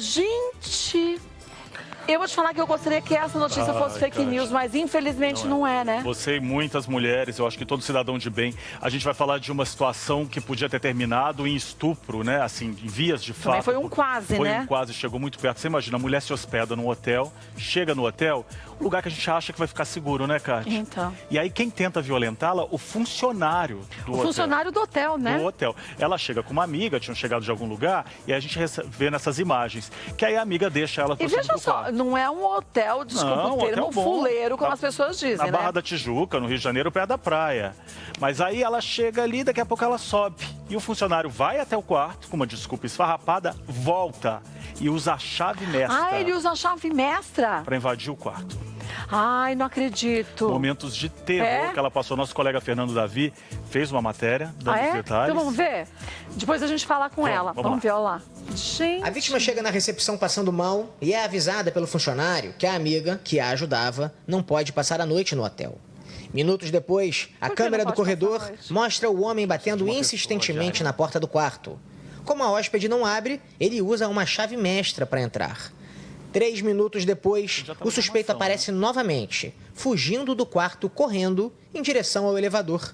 Gente... Eu vou te falar que eu gostaria que essa notícia fosse fake news, mas infelizmente não é, né? Você e muitas mulheres, eu acho que todo cidadão de bem, a gente vai falar de uma situação que podia ter terminado em estupro, né? Assim, em vias de fato. Também foi um quase, foi né? Foi um quase, chegou muito perto. Você imagina, a mulher se hospeda num hotel, chega no hotel, um lugar que a gente acha que vai ficar seguro, né, Kátia? Então. E aí quem tenta violentá-la? O funcionário do hotel. O funcionário do hotel, né? Do hotel. Ela chega com uma amiga, tinham chegado de algum lugar, e a gente vê nessas imagens, que aí a amiga deixa ela pro E veja só, não é um hotel, desculpa o termo, fuleiro, como as pessoas dizem, na Barra da Tijuca, no Rio de Janeiro, perto da praia. Mas aí ela chega ali, daqui a pouco ela sobe. E o funcionário vai até o quarto, com uma desculpa esfarrapada, volta e usa a chave mestra. Ah, ele usa a chave mestra? Para invadir o quarto. Ai, não acredito. Momentos de terror que ela passou. Nosso colega Fernando Davi fez uma matéria dando os detalhes. Então vamos ver? Depois a gente fala com ela. Vamos ver, olha lá. Gente. A vítima chega na recepção passando mal e é avisada pelo funcionário que a amiga, que a ajudava, não pode passar a noite no hotel. Minutos depois, a câmera do corredor mostra o homem batendo insistentemente na porta do quarto. Como a hóspede não abre, ele usa uma chave mestra para entrar. 3 minutos depois, o suspeito aparece novamente, fugindo do quarto, correndo em direção ao elevador.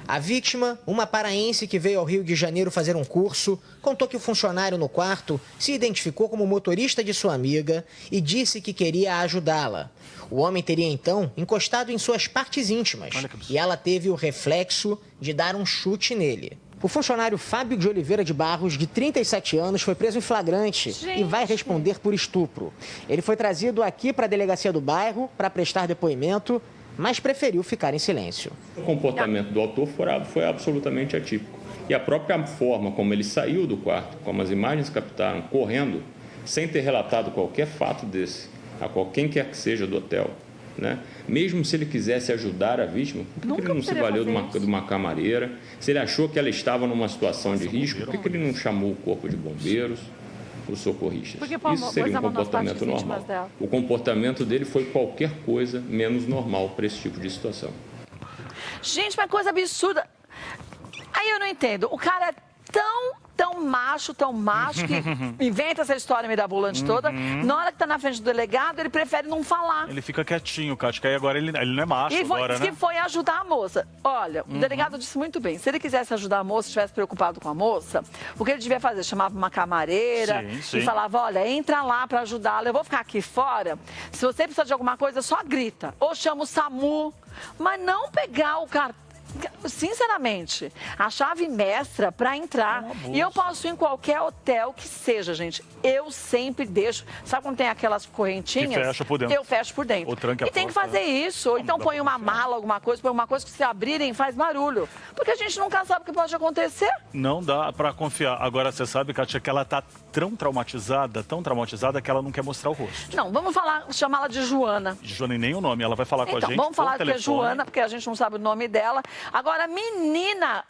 A vítima, uma paraense que veio ao Rio de Janeiro fazer um curso, contou que o funcionário no quarto se identificou como motorista de sua amiga e disse que queria ajudá-la. O homem teria então encostado em suas partes íntimas e ela teve o reflexo de dar um chute nele. O funcionário Fábio de Oliveira de Barros, de 37 anos, foi preso em flagrante e vai responder por estupro. Ele foi trazido aqui para a delegacia do bairro para prestar depoimento, mas preferiu ficar em silêncio. O comportamento do autor foi absolutamente atípico. E a própria forma como ele saiu do quarto, como as imagens captaram, correndo, sem ter relatado qualquer fato desse, a quem quer que seja do hotel, né? Mesmo se ele quisesse ajudar a vítima, por que ele não se valeu de uma camareira? Se ele achou que ela estava numa situação de risco, por que ele não chamou o corpo de bombeiros, os socorristas? Isso seria um comportamento normal. O comportamento dele foi qualquer coisa menos normal para esse tipo de situação. Gente, mas coisa absurda. Aí eu não entendo. O cara é tão macho que inventa essa história mirabolante toda. Na hora que tá na frente do delegado, ele prefere não falar. Ele fica quietinho, Kátia, que aí agora ele não é macho agora, né? E foi ajudar a moça. Olha, o delegado disse muito bem. Se ele quisesse ajudar a moça, estivesse preocupado com a moça, o que ele devia fazer? Chamava uma camareira e falava, olha, entra lá para ajudá-la. Eu vou ficar aqui fora. Se você precisar de alguma coisa, só grita. Ou chama o SAMU. Mas não pegar o cartão. Sinceramente, a chave mestra para entrar. E eu posso ir em qualquer hotel que seja, gente. Eu sempre deixo. Sabe quando tem aquelas correntinhas? Que fecha por dentro. Eu fecho por dentro. E tem que fazer isso. Ou então põe uma mala, alguma coisa, põe uma coisa que se abrirem faz barulho. Porque a gente nunca sabe o que pode acontecer. Não dá para confiar. Agora, você sabe, Kátia, que ela tá tão traumatizada que ela não quer mostrar o rosto. Não, vamos chamá-la de Joana. Joana e nem o nome. Ela vai falar com a gente. Vamos falar que é Joana, porque a gente não sabe o nome dela. Agora, menina,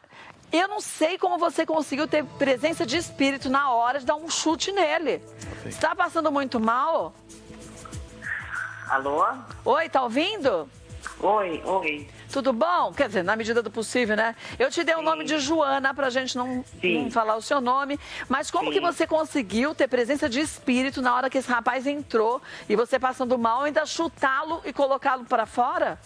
eu não sei como você conseguiu ter presença de espírito na hora de dar um chute nele. Você está passando muito mal? Alô? Oi, tá ouvindo? Oi. Tudo bom? Quer dizer, na medida do possível, né? Eu te dei o nome de Joana pra gente não falar o seu nome. Mas como que você conseguiu ter presença de espírito na hora que esse rapaz entrou e você passando mal, ainda chutá-lo e colocá-lo para fora?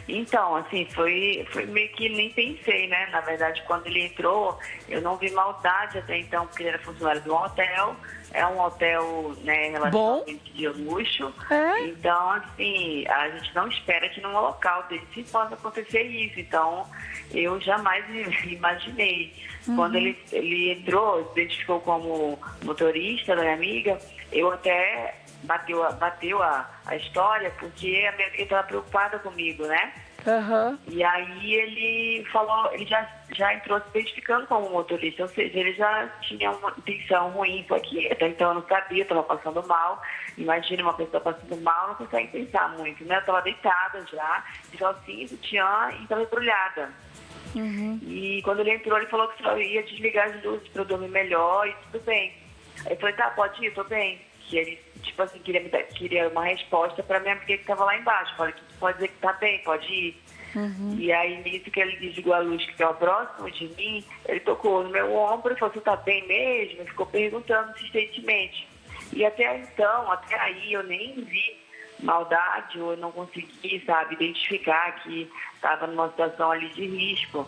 Então, assim, foi meio que nem pensei, né? Na verdade, quando ele entrou, eu não vi maldade até então, porque ele era funcionário de um hotel. É um hotel, né, relativamente de luxo. Então, assim, a gente não espera que num local desse possa acontecer isso. Então, eu jamais imaginei. Quando ele entrou, se identificou como motorista da minha amiga, eu até bateu a história, porque a minha amiga estava preocupada comigo, né? E aí ele falou, ele já entrou se identificando como motorista, ou seja, ele já tinha uma intenção ruim com aqui. Até então eu não sabia, estava passando mal. Imagina uma pessoa passando mal, não consegue pensar muito, né? Eu estava deitada já, de calcinha, sutiã e estava embrulhada. E quando ele entrou, ele falou que só ia desligar as luzes para eu dormir melhor e tudo bem. Aí eu falei, tá, pode ir, tô bem. Que ele, tipo assim, queria uma resposta para minha amiga que estava lá embaixo. Eu falei, pode dizer que tá bem, pode ir. E aí, nisso que ele desligou a luz que estava próximo de mim, ele tocou no meu ombro e falou, você tá bem mesmo? E ficou perguntando insistentemente. E até então, até aí, eu nem vi maldade, ou eu não consegui, sabe, identificar que estava numa situação ali de risco.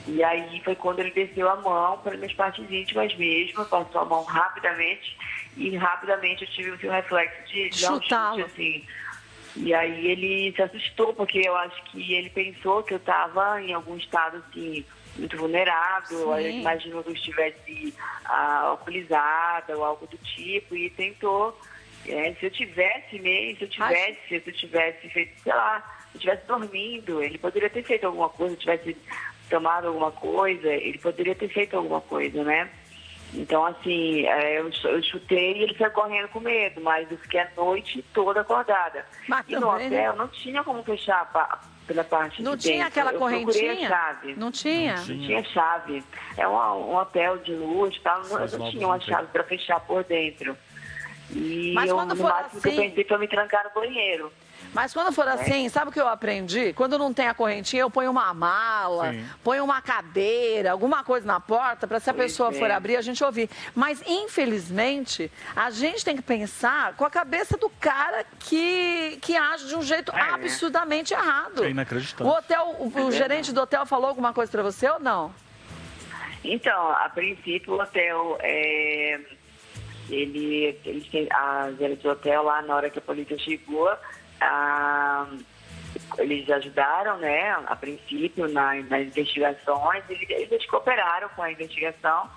E aí foi quando ele desceu a mão para minhas partes íntimas mesmo, passou a mão rapidamente, e rapidamente eu tive o reflexo de dar um chute, assim. E aí ele se assustou, porque eu acho que ele pensou que eu estava em algum estado, assim, muito vulnerável. Aí eu imagino que eu estivesse alcoolizada ou algo do tipo, e tentou, se eu tivesse feito, sei lá, se eu estivesse dormindo, ele poderia ter feito alguma coisa, tivesse tomado alguma coisa, ele poderia ter feito alguma coisa, né? Então, assim, eu chutei e ele foi correndo com medo, mas eu fiquei a noite toda acordada. Mas e no hotel não tinha como fechar pela parte de dentro. Não tinha aquela correntinha? Eu procurei a chave. Não tinha? Não tinha chave. É um hotel de luxo, tá? Eu não tinha uma chave para fechar por dentro. E mas quando for máximo que eu pensei foi me trancar no banheiro. Mas quando for assim, sabe o que eu aprendi? Quando não tem a correntinha, eu ponho uma mala, ponho uma cadeira, alguma coisa na porta, para se a pessoa for abrir, a gente ouvir. Mas, infelizmente, a gente tem que pensar com a cabeça do cara que age de um jeito absurdamente errado. É inacreditável. O gerente do hotel falou alguma coisa para você ou não? Então, a princípio, o hotel... Eles têm a gerente do hotel lá, na hora que a polícia chegou... eles ajudaram, né, a princípio, nas investigações, eles cooperaram com a investigação,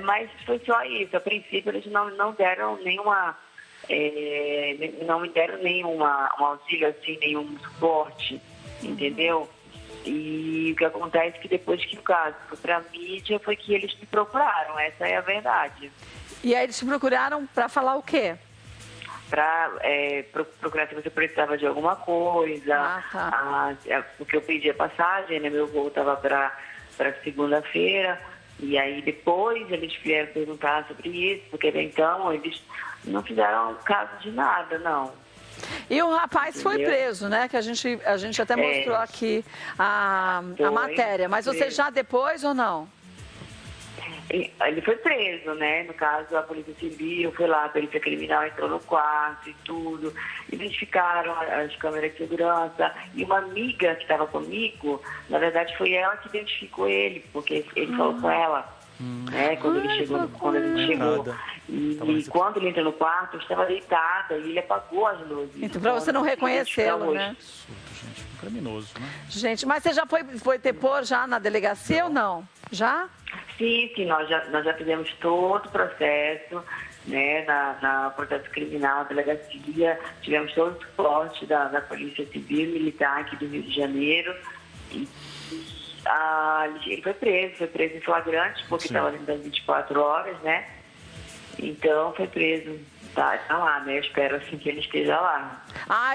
mas foi só isso. A princípio, eles não deram nenhuma, não me deram um auxílio, assim, nenhum suporte, entendeu? E o que acontece é que depois que o caso foi para a mídia, foi que eles me procuraram, essa é a verdade. E aí eles te procuraram para falar o quê? Para procurar se você precisava de alguma coisa, porque eu pedi a passagem, né? Meu voo estava para segunda-feira, e aí depois eles vieram perguntar sobre isso, porque até então eles não fizeram caso de nada, não. E o rapaz foi preso, né? Que a gente até mostrou aqui a matéria, mas você já depois ou não? Ele foi preso, né? No caso, a Polícia Civil foi lá, a perícia criminal entrou no quarto e tudo, identificaram as câmeras de segurança, e uma amiga que estava comigo, na verdade foi ela que identificou ele, porque ele falou com ela, né? Quando ele chegou. E quando ele entrou no quarto, eu estava deitada e ele apagou as luzes. Então, para você não reconhecê-lo, né? Gente, criminoso, né? Gente, mas você já foi depor já na delegacia ou não? Já? Sim, nós já fizemos todo o processo, né, na processo criminal, na delegacia, tivemos todo o suporte da Polícia Civil e Militar aqui do Rio de Janeiro. E, ele foi preso em flagrante, porque estava dentro das 24 horas, né? Então foi preso. Tá lá, né? Eu espero assim que ele esteja lá.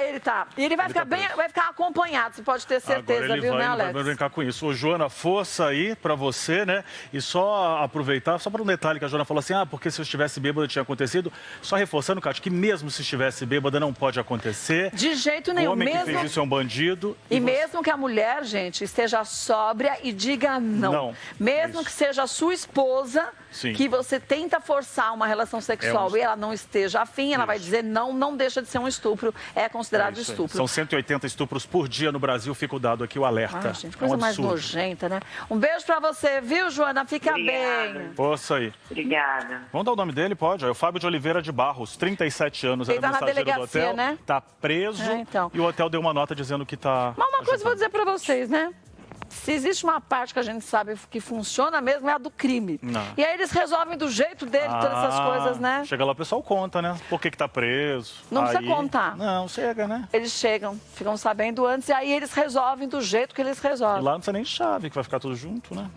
Ele tá. E ele vai ficar vai ficar acompanhado, você pode ter certeza, agora ele viu, né, Alex? Vai brincar com isso. Ô, Joana, força aí pra você, né? E só aproveitar, só para um detalhe que a Joana falou assim, porque se eu estivesse bêbada tinha acontecido. Só reforçando, Cátia, que mesmo se estivesse bêbada não pode acontecer. De jeito nenhum. O homem que fez isso é um bandido. E mesmo que a mulher, gente, esteja sóbria e diga não. Mesmo que seja a sua esposa, que você tenta forçar uma relação sexual e ela não esteja afim, ela vai dizer não deixa de ser um estupro, é considerado estupro. São 180 estupros por dia no Brasil, fica o dado aqui, o alerta. Gente, coisa mais nojenta, né? Um beijo pra você, viu, Joana? Fica bem. Força aí. Obrigada. Vamos dar o nome dele, pode? É o Fábio de Oliveira de Barros, 37 anos. Ele tá na delegacia, do hotel, né? Tá preso e o hotel deu uma nota dizendo que tá... Mas uma coisa eu vou dizer pra vocês, né? Se existe uma parte que a gente sabe que funciona mesmo, é a do crime. E aí eles resolvem do jeito dele todas essas coisas, né? Chega lá, o pessoal conta, né? Por que tá preso. Não precisa contar. Não, chega, né? Eles chegam, ficam sabendo antes, e aí eles resolvem do jeito que eles resolvem. E lá não precisa nem chave, que vai ficar tudo junto, né?